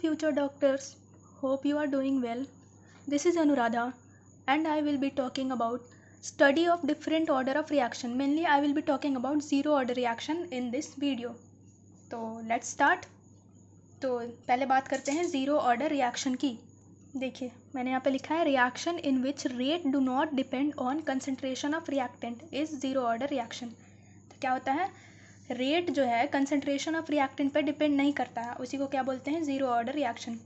future doctors. Hope you are doing well. This is Anuradha and I will be talking about study of different order of reaction. Mainly I will be talking about zero order reaction in this video. तो let's start. तो पहले बात करते हैं zero order reaction की. देखिए मैंने यहाँ पे लिखा है reaction in which rate do not depend on concentration of reactant is zero order reaction. तो क्या होता है, रेट जो है कंसनट्रेशन ऑफ रिएक्टेंट पर डिपेंड नहीं करता है, उसी को क्या बोलते हैं, ज़ीरो ऑर्डर रिएक्शन.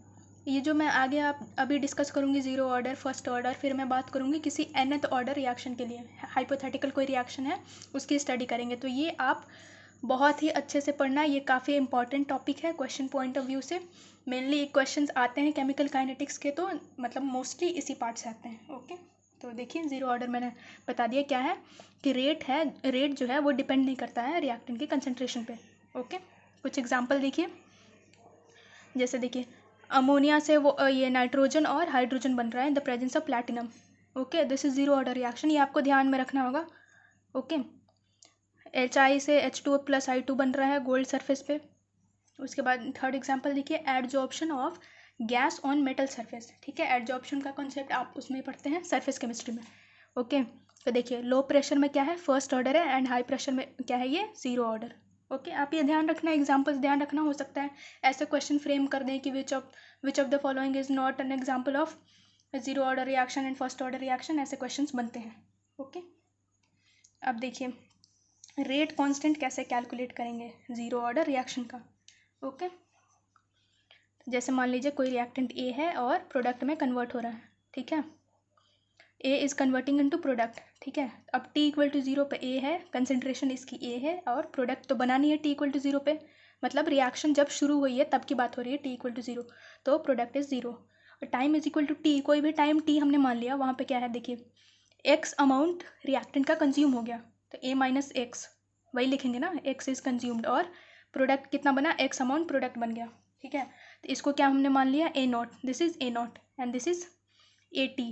ये जो मैं आगे आप अभी डिस्कस करूँगी ज़ीरो ऑर्डर, फर्स्ट ऑर्डर, फिर मैं बात करूँगी किसी nth ऑर्डर रिएक्शन के लिए, हाइपोथेटिकल कोई रिएक्शन है उसकी स्टडी करेंगे. तो ये आप बहुत ही अच्छे से पढ़ना, ये काफ़ी इंपॉर्टेंट टॉपिक है क्वेश्चन पॉइंट ऑफ व्यू से. मेनली क्वेश्चंस आते हैं केमिकल काइनेटिक्स के, तो मतलब मोस्टली इसी पार्ट से आते हैं. ओके, तो देखिए ज़ीरो ऑर्डर मैंने बता दिया क्या है कि रेट जो है वो डिपेंड नहीं करता है रिएक्टेंट की कंसनट्रेशन पे. ओके, कुछ एग्जांपल देखिए. जैसे देखिए अमोनिया से वो ये नाइट्रोजन और हाइड्रोजन बन रहा है in the presence of platinum. Okay, this is zero order reaction, ये आपको ध्यान में रखना होगा. ओके, HI से H2+I2 बन रहा है गोल्ड सरफेस पे. उसके बाद थर्ड एग्जांपल देखिए, adsorption of gas on metal surface. ठीक है, एडजॉर्प्शन का कॉन्सेप्ट आप उसमें पढ़ते हैं सरफेस केमिस्ट्री में. ओके, तो देखिए लो प्रेशर में क्या है, फर्स्ट ऑर्डर है, एंड हाई प्रेशर में क्या है, ये ज़ीरो ऑर्डर. ओके, आप ये ध्यान रखना, एग्जांपल्स ध्यान रखना. हो सकता है ऐसे क्वेश्चन फ्रेम कर दें कि which of the following is not an example of zero order reaction and first order reaction, ऐसे क्वेश्चन बनते हैं. ओके, अब देखिए रेट कांस्टेंट कैसे कैलकुलेट करेंगे ज़ीरो ऑर्डर रिएक्शन का. ओके, जैसे मान लीजिए कोई रिएक्टेंट ए है और प्रोडक्ट में कन्वर्ट हो रहा है. ठीक है, A is converting into product. ठीक है, अब टी इक्वल टू ज़ीरो पे ए है, कंसनट्रेशन इसकी ए है, और प्रोडक्ट तो बनानी है टी इक्वल टू ज़ीरो पे, मतलब रिएक्शन जब शुरू हुई है तब की बात हो रही है, टी इक्वल टू ज़ीरो, तो प्रोडक्ट इज़ ज़ीरो. और time is equal to T, कोई भी टाइम टी हमने मान लिया, वहाँ पे क्या है देखिए एक्स अमाउंट रिएक्टेंट का कंज्यूम हो गया, तो ए माइनस एक्स वही लिखेंगे ना, एक्स इज़ कंज्यूम्ड, और प्रोडक्ट कितना बना, एक्स अमाउंट प्रोडक्ट बन गया. ठीक है, तो इसको क्या हमने मान लिया, A naught, this is A naught and this is A t.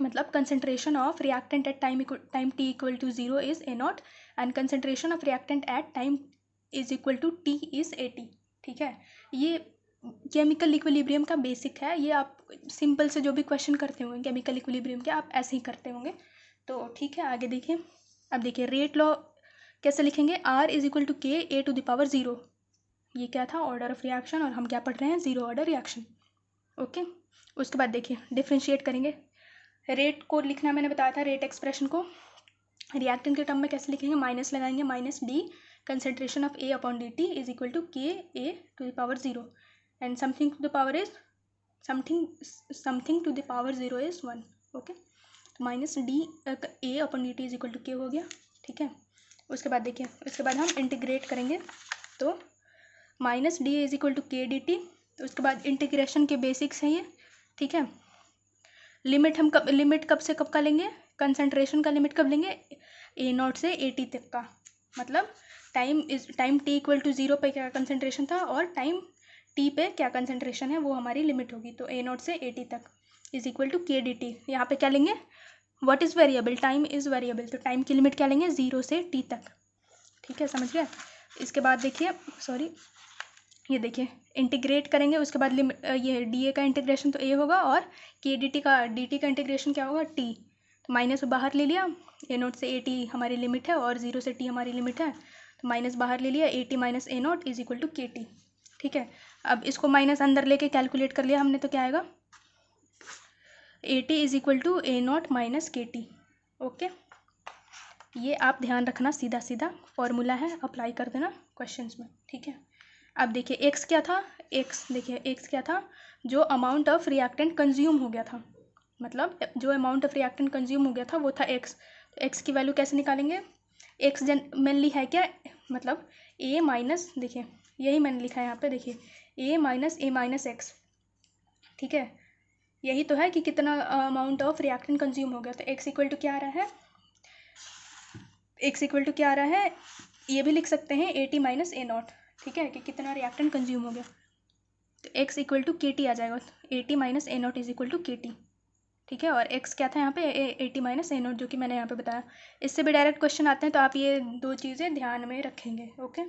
मतलब concentration of reactant at time T equal to zero is A naught and concentration of reactant at time is equal to t is A t. ठीक है, ये chemical equilibrium का basic है, ये आप simple से जो भी क्वेश्चन करते होंगे केमिकल इक्विलिब्रियम के आप ऐसे ही करते होंगे. तो ठीक है, आगे देखिए. अब देखिए रेट लॉ कैसे लिखेंगे, R इज इक्वल टू के A to the power zero. ये क्या था, ऑर्डर ऑफ रिएक्शन, और हम क्या पढ़ रहे हैं, ज़ीरो ऑर्डर रिएक्शन. ओके, उसके बाद देखिए डिफ्रेंशिएट करेंगे. रेट को लिखना मैंने बताया था, रेट एक्सप्रेशन को रिएक्टेंट के टर्म में कैसे लिखेंगे, माइनस लगाएंगे, minus d concentration of A upon d t is equal to के A to the power zero and something to the power is something to the power zero is one. Okay, minus d A upon d t is equal to k हो गया. ठीक है, उसके बाद देखिए, उसके बाद हम इंटीग्रेट करेंगे, तो minus D is equal to K D T. उसके बाद इंटीग्रेशन के बेसिक्स हैं ये. ठीक है, लिमिट कब से कब का लेंगे, कंसनट्रेशन का लिमिट कब लेंगे, ए नॉट से ए टी तक का. मतलब time T equal to zero पे क्या कंसनट्रेशन था और टाइम टी पे क्या कंसनट्रेशन है, वो हमारी लिमिट होगी. तो ए नॉट से ए टी तक is equal to K D T. यहाँ पे क्या लेंगे, what is variable, time is variable, तो टाइम की लिमिट क्या लेंगे, ज़ीरो से टी तक. ठीक है, समझ गया. इसके बाद देखिए, सॉरी, ये देखिए इंटीग्रेट करेंगे, उसके बाद लिमिट ये डी ए का इंटीग्रेशन तो ए होगा और के डी टी का इंटीग्रेशन क्या होगा, टी. तो माइनस बाहर ले लिया, ए नोट से ए टी हमारी लिमिट है और ज़ीरो से टी हमारी लिमिट है, तो माइनस बाहर ले लिया, A T minus A nought is equal to K T. ठीक है, अब इसको माइनस अंदर लेके कैलकुलेट कर लिया हमने, तो क्या आएगा, A T is equal to A nought minus K T. Okay, ये आप ध्यान रखना, सीधा सीधा फॉर्मूला है, अप्लाई कर देना क्वेश्चंस में. ठीक है, अब देखिए एक्स क्या था, एक्स क्या था, जो अमाउंट ऑफ रिएक्टेंट कंज्यूम हो गया था, मतलब जो अमाउंट ऑफ रिएक्टेंट कंज्यूम हो गया था वो था एक्स. तो एक्स की वैल्यू कैसे निकालेंगे, एक्स मेनली है क्या, मतलब ए माइनस, देखिए यही मैंने लिखा है यहाँ पे, देखिए ए माइनस एक्स. ठीक है, यही तो है कि कितना अमाउंट ऑफ रिएक्टेंट कंज्यूम हो गया. तो एक्स इक्वल टू क्या आ रहा है, ये भी लिख सकते हैं A T minus A nought. ठीक है, कि कितना रिएक्टेंट कंज्यूम हो गया, तो X equal to K T आ जाएगा, A T minus A nought is equal to K T. ठीक है, और एक्स क्या था यहाँ पे, A T minus A nought, जो कि मैंने यहाँ पे बताया. इससे भी डायरेक्ट क्वेश्चन आते हैं, तो आप ये दो चीज़ें ध्यान में रखेंगे. ओके,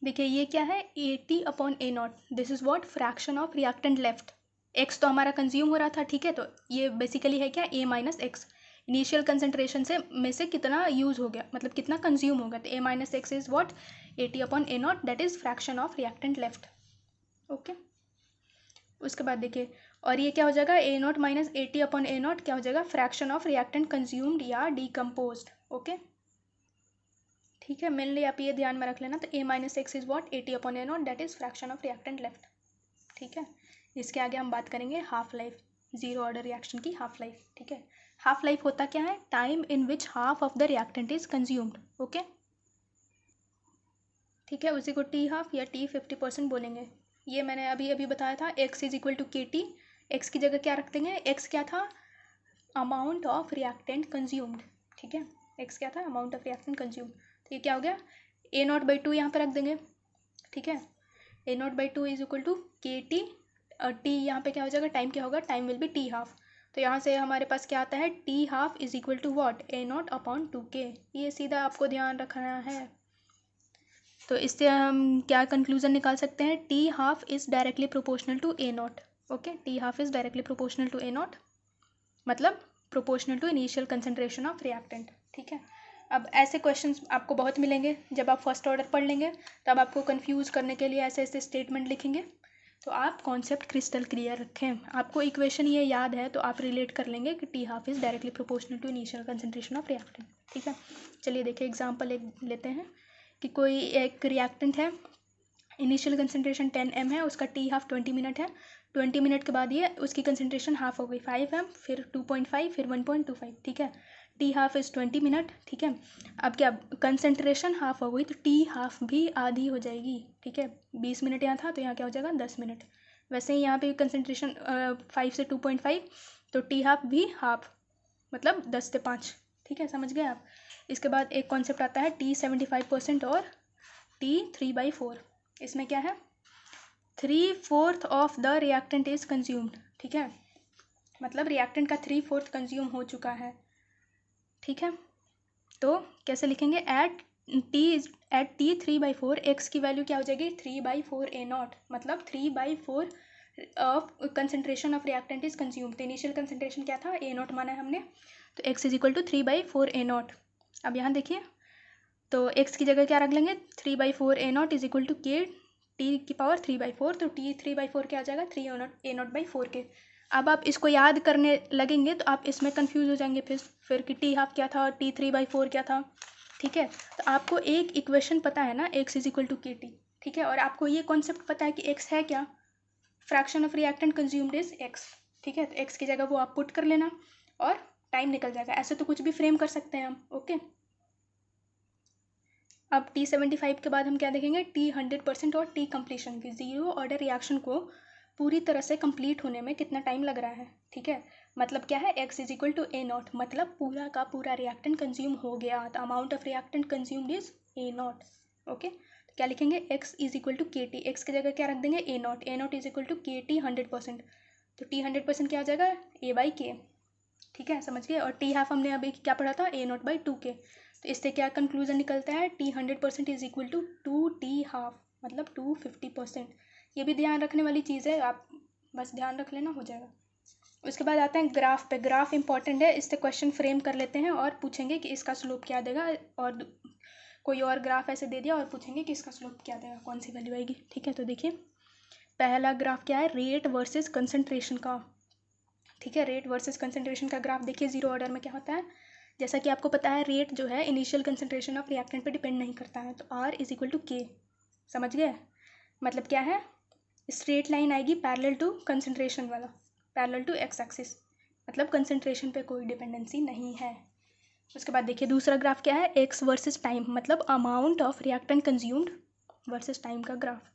देखिए ये क्या है, AT/A0, this is what, fraction of reactant left. X तो हमारा कंज्यूम हो रहा था, ठीक है, तो ये बेसिकली है क्या, A minus x, initial concentration से में से कितना यूज़ हो गया, मतलब कितना कंज्यूम हो गया, तो A minus x is what, AT/A0, that is fraction of reactant left. Okay, उसके बाद देखिए, और ये क्या हो जाएगा, A0 माइनस AT/A0 क्या हो जाएगा, फ्रैक्शन ऑफ रिएक्टेंट कंज्यूम्ड या डिकम्पोज्ड। ओके, ठीक है, मेनली आप ये ध्यान में रख लेना, तो A minus x is what, AT/A0, that is fraction of reactant left. ठीक है, इसके आगे हम बात करेंगे half life, zero order reaction की हाफ लाइफ। ठीक है, हाफ लाइफ होता क्या है, time in which half of the reactant is consumed. Okay, ठीक है, उसी को टी हाफ या T50% बोलेंगे। ये मैंने अभी अभी बताया था, x is equal to KT, X की जगह क्या रख देंगे, एक्स क्या था, अमाउंट ऑफ रिएक्टेंट कंज्यूम्ड। ठीक है, एक्स क्या था, अमाउंट ऑफ रिएक्टेंट कंज्यूम्ड, तो ये क्या हो गया, A0/2 यहाँ पे रख देंगे। ठीक है, A0/2 is equal to KT, T यहाँ पे क्या हो जाएगा, टाइम क्या होगा, time will be T half, तो यहाँ से हमारे पास क्या आता है, T half is equal to what, A0/2K। ये सीधा आपको ध्यान रखना है। तो इससे हम क्या कंक्लूजन निकाल सकते हैं, T half is directly proportional to A0। Okay, T half is directly proportional to A0, मतलब proportional to initial concentration of reactant. ठीक है, अब ऐसे क्वेश्चंस आपको बहुत मिलेंगे, जब आप फर्स्ट ऑर्डर पढ़ लेंगे तब आपको कंफ्यूज करने के लिए ऐसे ऐसे स्टेटमेंट लिखेंगे, तो आप कॉन्सेप्ट क्रिस्टल क्लियर रखें। आपको इक्वेशन ये याद है तो आप रिलेट कर लेंगे कि T half is directly proportional to initial concentration of reactant. ठीक है, चलिए देखिए एग्जाम्पल एक लेते हैं कि कोई एक रिएक्टेंट है, इनिशियल कंसंट्रेशन 10 m है, उसका टी हाफ 20 मिनट है, 20 मिनट के बाद ये उसकी कंसंट्रेशन हाफ हो गई, 5 m, फिर 2.5, फिर 1.25। ठीक है, टी हाफ इज़ 20 मिनट। ठीक है, अब क्या, कंसंट्रेशन हाफ हो गई तो टी हाफ भी आधी हो जाएगी। ठीक है, 20 मिनट यहाँ था तो यहाँ क्या हो जाएगा, 10 मिनट। वैसे ही यहाँ पे कंसंट्रेशन 5 से 2.5, तो टी हाफ भी हाफ, मतलब 10 से 5। ठीक है, समझ गए आप। इसके बाद एक कॉन्सेप्ट आता है T75% और T3/4। इसमें क्या है, 3/4 of the reactant is consumed. ठीक है, मतलब रिएक्टेंट का 3/4 कंज्यूम हो चुका है। ठीक है, तो कैसे लिखेंगे, एट T3/4 एक्स की वैल्यू क्या हो जाएगी, 3/4 A0, मतलब 3/4 of concentration of reactant is consumed. तो इनिशियल कंसनट्रेशन क्या था, A0 माना है हमने, तो x is equal to 3/4 A0। अब यहाँ देखिए, तो एक्स की जगह क्या रख लेंगे, 3/4 A0 is equal to K T की पावर 3/4, तो T 3/4 क्या आ जाएगा, 3 A0/4 के। अब आप इसको याद करने लगेंगे तो आप इसमें कंफ्यूज हो जाएंगे फिर कि टी हाफ क्या था, T3/4 क्या था। ठीक है, तो आपको एक इक्वेशन पता है ना, X is equal to KT। ठीक है, और आपको ये कॉन्सेप्ट पता है कि एक्स है क्या, fraction of reactant consumed is x. ठीक है, तो एक्स की जगह वो आप पुट कर लेना और टाइम निकल जाएगा, ऐसे तो कुछ भी फ्रेम कर सकते हैं हम। ओके, अब T75 के बाद हम क्या देखेंगे, T100% और T कंप्लीशन की, जीरो ऑर्डर रिएक्शन को पूरी तरह से कंप्लीट होने में कितना टाइम लग रहा है। ठीक है, मतलब क्या है, x is equal to A0, मतलब पूरा का पूरा रिएक्टेंट कंज्यूम हो गया, the amount of reactant consumed is A0। Okay, तो क्या लिखेंगे, x is equal to KT, X की जगह क्या रख देंगे, A0 is equal to KT 100%, तो T 100% क्या आ जाएगा, A/K। ठीक है, समझ गए। और टी हाफ हमने अभी क्या पढ़ा था, A0/2K। तो इससे क्या कंक्लूजन निकलता है, T 100% is equal to 2T half, मतलब 250%। ये भी ध्यान रखने वाली चीज़ है, आप बस ध्यान रख लेना, हो जाएगा। उसके बाद आता है ग्राफ पे, ग्राफ इंपॉर्टेंट है, इससे क्वेश्चन फ्रेम कर लेते हैं और पूछेंगे कि इसका स्लोप क्या देगा, और कोई और ग्राफ ऐसे दे दिया और पूछेंगे कि इसका स्लोप क्या देगा, कौन सी वैल्यू आएगी। ठीक है, तो देखिए पहला ग्राफ क्या है, रेट वर्सेस कंसंट्रेशन का। ठीक है, रेट वर्सेस कंसंट्रेशन का ग्राफ देखिए, जीरो ऑर्डर में क्या होता है, जैसा कि आपको पता है रेट जो है इनिशियल कंसंट्रेशन ऑफ रिएक्टेंट पे डिपेंड नहीं करता है, तो R is equal to K। समझ गए, मतलब क्या है, स्ट्रेट लाइन आएगी पैरेलल टू कंसंट्रेशन वाला, पैरेलल टू एक्स एक्सिस, मतलब कंसंट्रेशन पे कोई डिपेंडेंसी नहीं है। उसके बाद देखिए दूसरा ग्राफ क्या है, एक्स वर्सेस टाइम, मतलब amount of reactant consumed versus time का ग्राफ।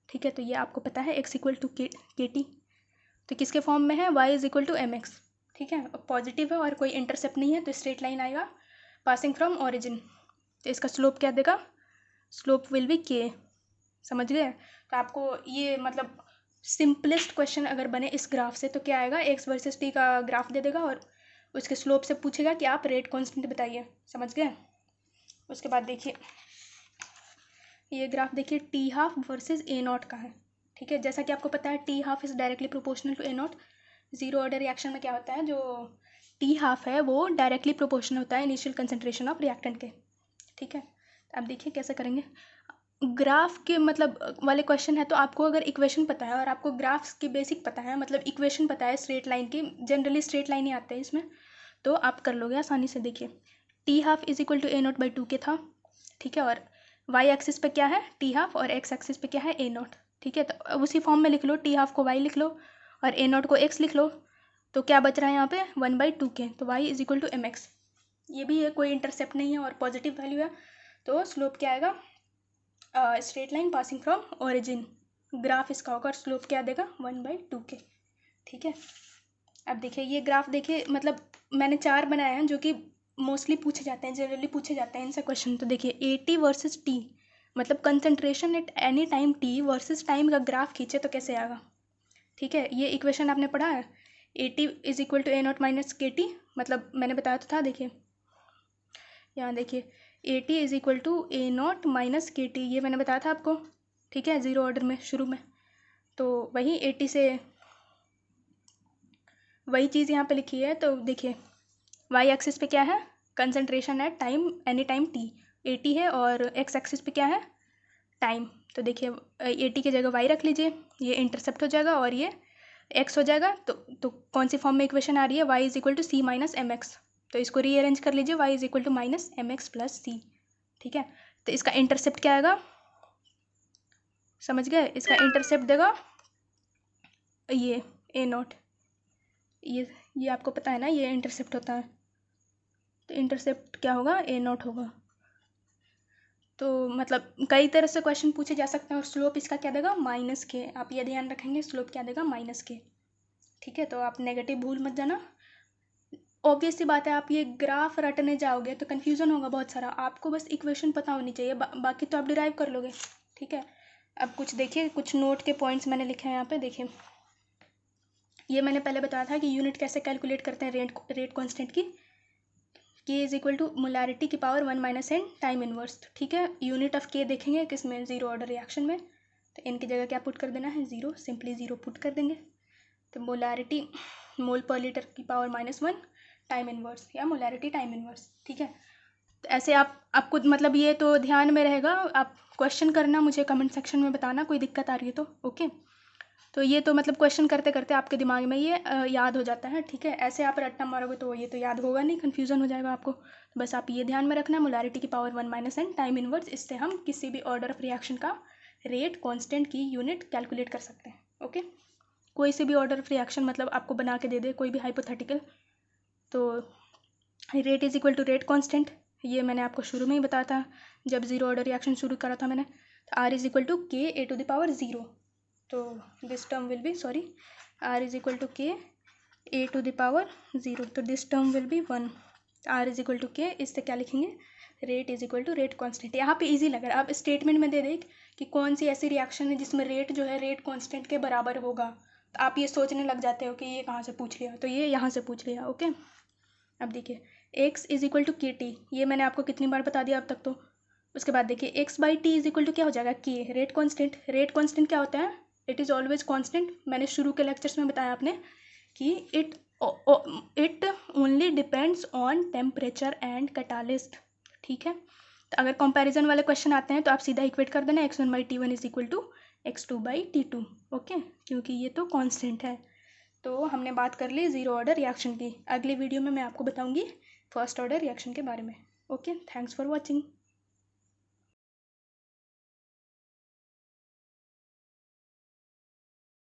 ठीक है, तो ये आपको पता है x इक्वल टू KT, तो किसके फॉर्म में है, y is equal to mx। ठीक है, पॉजिटिव है और कोई इंटरसेप्ट नहीं है, तो स्ट्रेट लाइन आएगा पासिंग फ्रॉम ओरिजिन, तो इसका स्लोप क्या देगा, स्लोप विल बी K। समझ गए, तो आपको ये मतलब सिंपलेस्ट क्वेश्चन अगर बने इस ग्राफ से तो क्या आएगा, एक्स वर्सेस टी का ग्राफ दे देगा और उसके स्लोप से पूछेगा कि आप रेट कांस्टेंट बताइए। समझ गए। उसके बाद देखिए ये ग्राफ देखिए T half versus A nought का है, ठीक है। जैसा कि आपको पता है T half is directly proportional to A nought. Zero order reaction में क्या होता है, जो टी हाफ है वो डायरेक्टली प्रोपोर्शनल होता है इनिशियल कंसंट्रेशन ऑफ रिएक्टेंट के, ठीक है। अब देखिए कैसे करेंगे। ग्राफ के मतलब वाले क्वेश्चन है तो आपको अगर इक्वेशन पता है और आपको ग्राफ्स की बेसिक पता है, मतलब इक्वेशन पता है स्ट्रेट लाइन की, जनरली स्ट्रेट लाइन ही आते हैं इसमें, तो आप कर लोगे आसानी से। देखिए T half is equal to A nought by two K था, ठीक है। और वाई एक्सिस पे क्या है टी हाफ और एक्स एक्सिस पे क्या है ए नॉट, ठीक है। तो अब उसी फॉर्म में लिख लो, टी हाफ को वाई लिख लो और ए नॉट को एक्स लिख लो, तो क्या बच रहा है यहाँ पे 1/2 के, तो Y is equal to M X. ये भी है, कोई इंटरसेप्ट नहीं है और पॉजिटिव वैल्यू है, तो स्लोप क्या आएगा, straight line passing from origin, graph इसका होगा और स्लोप क्या देगा 1/2 के, ठीक है। अब देखिए ये ग्राफ देखिए, मतलब मैंने 4 बनाए हैं जो कि मोस्टली पूछे जाते हैं, जनरली पूछे जाते हैं इनसे क्वेश्चन। तो देखिए ए टी वर्सेज टी, मतलब concentration at any time T versus time का ग्राफ खींचे तो कैसे आएगा, ठीक है। ये इक्वेशन आपने पढ़ा है, A T is equal to A nought minus K T, मतलब मैंने बताया तो था। देखिए यहाँ देखिए A T is equal to A nought minus K T, ये मैंने बताया था आपको, ठीक है, ज़ीरो ऑर्डर में शुरू में। तो वही ए टी से वही चीज़ यहाँ पे लिखी है। तो देखिए वाई एक्सिस पे क्या है, concentration at time any time T, A T है, और एक्स एक्सिस पे क्या है टाइम। तो देखिए ए टी की जगह वाई रख लीजिए, ये इंटरसेप्ट हो जाएगा और ये एक्स हो जाएगा। तो कौन सी फॉर्म में इक्वेशन आ रही है, y is equal to c minus m x, तो इसको रीअरेंज कर लीजिए, y is equal to minus m x plus c, ठीक है। तो इसका इंटरसेप्ट क्या आएगा, समझ गए, इसका इंटरसेप्ट देगा ये ए नॉट, ये आपको पता है ना, ये इंटरसेप्ट होता है, तो इंटरसेप्ट क्या होगा ए नॉट होगा। तो मतलब कई तरह से क्वेश्चन पूछे जा सकते हैं, और स्लोप इसका क्या देगा माइनस के, आप ये ध्यान रखेंगे स्लोप क्या देगा माइनस के, ठीक है। तो आप नेगेटिव भूल मत जाना। ऑब्वियस सी बात है, आप ये ग्राफ रटने जाओगे तो कन्फ्यूज़न होगा बहुत सारा, आपको बस इक्वेशन पता होनी चाहिए, बाकी तो आप डिराइव कर लोगे, ठीक है। अब कुछ देखिए, कुछ नोट के पॉइंट्स मैंने लिखे हैं यहाँ पे, देखिए ये मैंने पहले बताया था कि यूनिट कैसे कैलकुलेट करते हैं रेट कॉन्स्टेंट की, K is equal to molarity की power 1 minus N time inverse, ठीक है। यूनिट ऑफ के देखेंगे किसमें, ज़ीरो ऑर्डर रिएक्शन में, तो एन की जगह क्या पुट कर देना है, ज़ीरो, सिंपली ज़ीरो पुट कर देंगे। तो मोलारिटी मोल पर लीटर की पावर -1 टाइम इनवर्स, या मोलारिटी टाइम इनवर्स, ठीक है। तो ऐसे आपको मतलब ये तो ध्यान में रहेगा, आप क्वेश्चन करना, मुझे कमेंट सेक्शन में बताना कोई दिक्कत आ रही है तो, ओके। तो ये तो मतलब क्वेश्चन करते करते आपके दिमाग में ये याद हो जाता है, ठीक है। ऐसे आप रट्टा मारोगे तो ये तो याद होगा नहीं, कन्फ्यूज़न हो जाएगा आपको। तो बस आप ये ध्यान में रखना, मोलारिटी की power 1 minus N time inverse, इससे हम किसी भी ऑर्डर ऑफ रिएक्शन का रेट कॉन्स्टेंट की यूनिट कैलकुलेट कर सकते हैं, ओके। कोई से भी ऑर्डर ऑफ रिएक्शन मतलब आपको बना के दे दे, कोई भी हाइपोथेटिकल, तो rate is equal to rate constant, ये मैंने आपको शुरू में ही बताया था जब ज़ीरो ऑर्डर रिएक्शन शुरू करा था मैंने। तो आर इज इक्वल टू के A to the power zero, तो this term will be sorry R is equal to के A to the power zero, तो this term will be 1। R is equal to K, इससे क्या लिखेंगे, rate is equal to rate constant. यहाँ पे easy लग रहा है, आप स्टेटमेंट में दे दें कि कौन सी ऐसी रिएक्शन है जिसमें रेट जो है रेट कांस्टेंट के बराबर होगा, तो आप ये सोचने लग जाते हो कि ये कहाँ से पूछ लिया, तो ये यहाँ से पूछ लिया, ओके। अब देखिए x is equal to K T, ये मैंने आपको कितनी बार बता दिया अब तक तो। उसके बाद देखिए x by T is equal to क्या हो जाएगा, के, रेट कांस्टेंट। रेट कांस्टेंट क्या होता है, इट इज़ ऑलवेज कांस्टेंट, मैंने शुरू के लेक्चर्स में बताया आपने कि it only depends on temperature and catalyst, ठीक है। तो अगर कंपैरिजन वाले क्वेश्चन आते हैं तो आप सीधा इक्वेट कर देना x1 बाई टी1 is equal to x2 by टी2, ओके, क्योंकि ये तो कांस्टेंट है। तो हमने बात कर ली ज़ीरो ऑर्डर रिएक्शन की, अगली वीडियो में मैं आपको बताऊंगी फर्स्ट ऑर्डर रिएक्शन के बारे में, ओके। Thanks for watching.